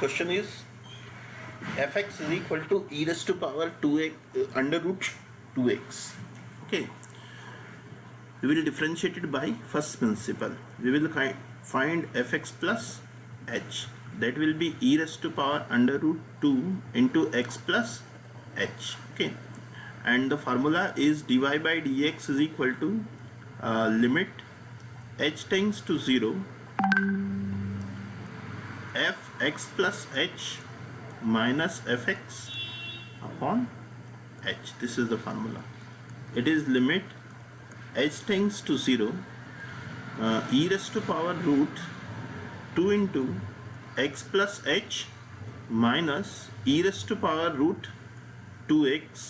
question is fx is equal to e raised to power 2x under root 2x. Okay, we will differentiate it by first principle. We will find fx plus h, that will be e raised to power under root 2 into x plus h. Okay, and the formula is dy by dx is equal to limit h tends to 0 fx plus h minus fx upon h. This is the formula. It is limit h tends to 0 e raised to power root 2 into x plus h minus e raised to power root 2x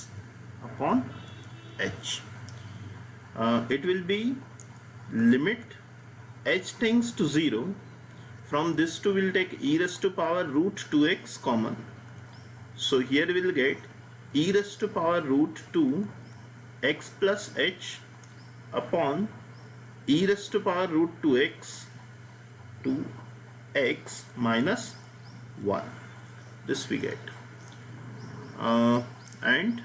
upon h. It will be limit h tends to 0. From this 2 will take e raised to power root 2x common. So here we will get e raised to power root 2 x plus h upon e raised to power root 2x to x minus 1. This we get. And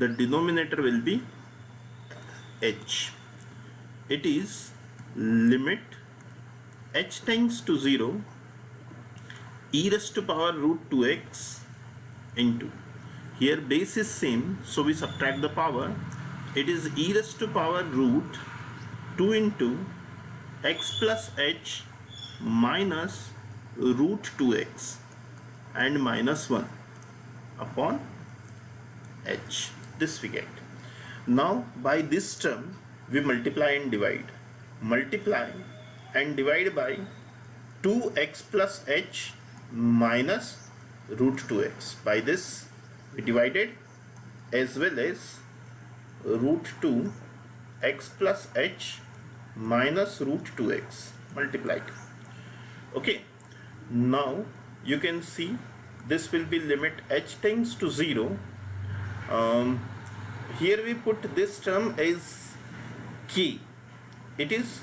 the denominator will be h. It is limit h tends to 0 e raised to power root 2x into, here base is same, so we subtract the power. It is e raised to power root 2 into x plus h minus root 2x and minus 1 upon h. This we get. Now by this term we multiply and divide. Multiply and divide by 2x plus h minus root 2x. By this we divided, as well as root 2 x plus h minus root 2x multiplied. Okay, now you can see this will be limit h tends to 0. Here we put this term as k. It is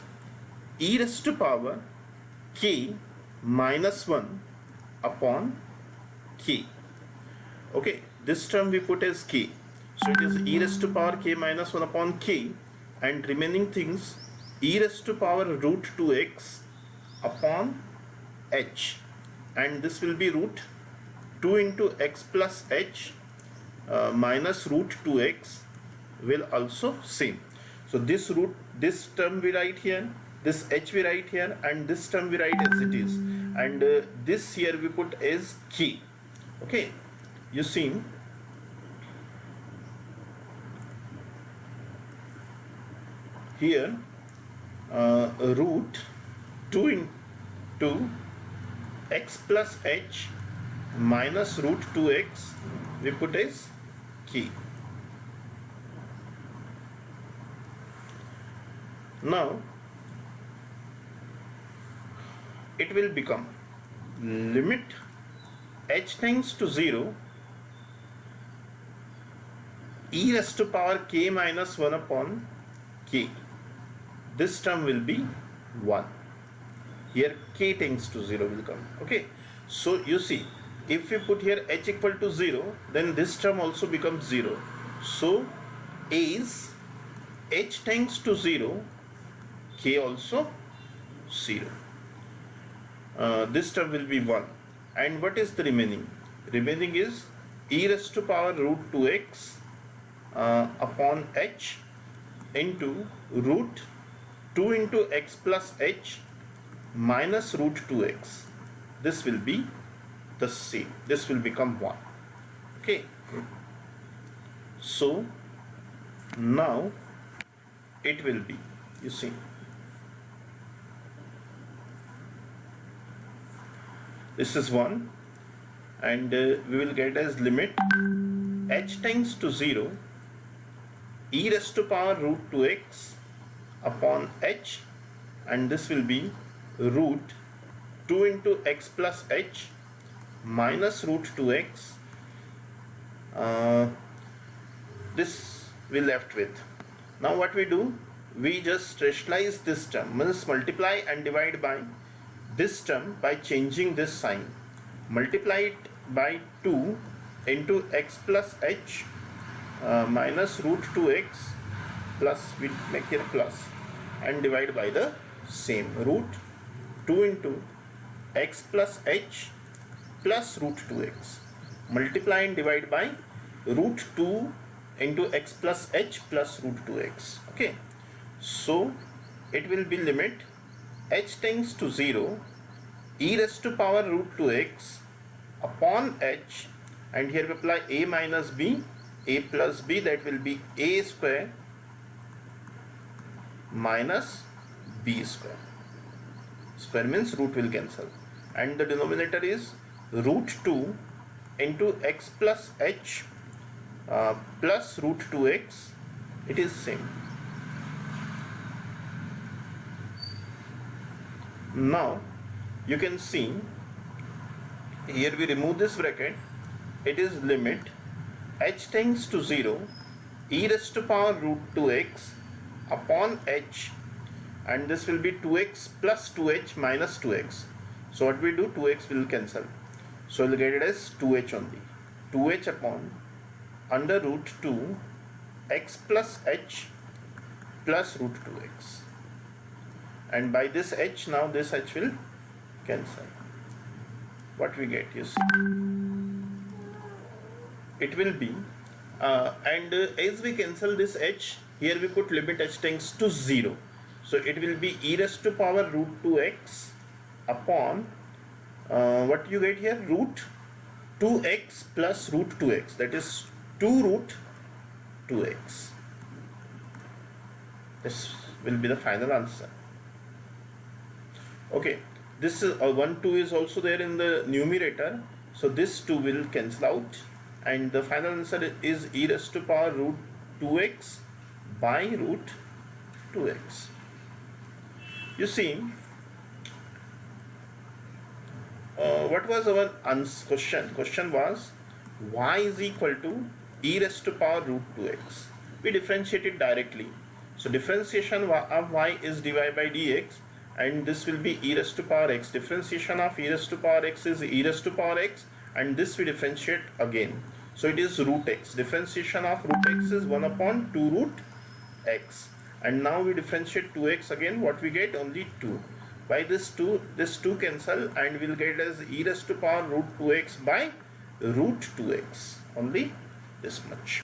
e raised to power k minus 1 upon k. Okay, this term we put as k. So it is e raised to power k minus 1 upon k, and remaining things e raised to power root 2x upon h, and this will be root 2 into x plus h minus root 2x will also same. So this term we write here, this h we write here, and this term we write as it is, and this here we put as k. Okay, you see here root 2 into x plus h minus root 2x we put as k. Now it will become limit h tends to 0 e raised to power k minus 1 upon k. This term will be 1. Here k tends to 0 will come. Okay, so you see, if we put here h equal to 0, then this term also becomes 0. So as h tends to 0, k also 0. This term will be 1. And what is the remaining? Remaining is e raised to power root 2x upon h into root 2 into x plus h minus root 2x. This will be the same. This will become 1. Okay. So now it will be, you see, this is 1, and we will get as limit h tends to 0 e raised to power root 2x upon h, and this will be root 2 into x plus h minus root 2x. This we left with. Now what we do? We just rationalize this term, means multiply and divide by this term by changing this sign. multiply it by 2 into x plus h minus root 2x plus, we make here plus, and divide by the same root 2 into x plus h plus root 2x. Multiply and divide by root 2 into x plus h plus root 2x. Okay, so it will be limit h tends to 0 e raised to power root 2x upon h, and here we apply a minus b, a plus b, that will be a square minus b square. Square means root will cancel, and the denominator is root 2 into x plus h plus root 2x. It is same. Now you can see here we remove this bracket. It is limit h tends to 0 e raised to power root 2x upon h, and this will be 2x plus 2h minus 2x. So what we do, 2x will cancel, so we'll get it as 2h only. 2h upon under root 2 x plus h plus root 2x, and by this h, now this h will cancel. What we get, you see, it will be as we cancel this h, here we put limit h tends to 0, so it will be e raised to power root 2x upon what you get here, root 2x plus root 2x, that is 2 root 2x. This will be the final answer. Okay, this is 1 2 is also there in the numerator, so this 2 will cancel out, and the final answer is e raised to power root 2x by root 2x. You see, what was our question? Question was y is equal to e raised to power root 2x. We differentiate it directly. So differentiation of y is dy by dx, and this will be e raised to power x. Differentiation of e raised to power x is e raised to power x, and this we differentiate again. So it is root x. Differentiation of root x is 1 upon 2 root x. And now we differentiate 2x again. What we get? Only 2. By this 2 cancel, and we'll get as e raised to power root 2x by root 2x. Only this much.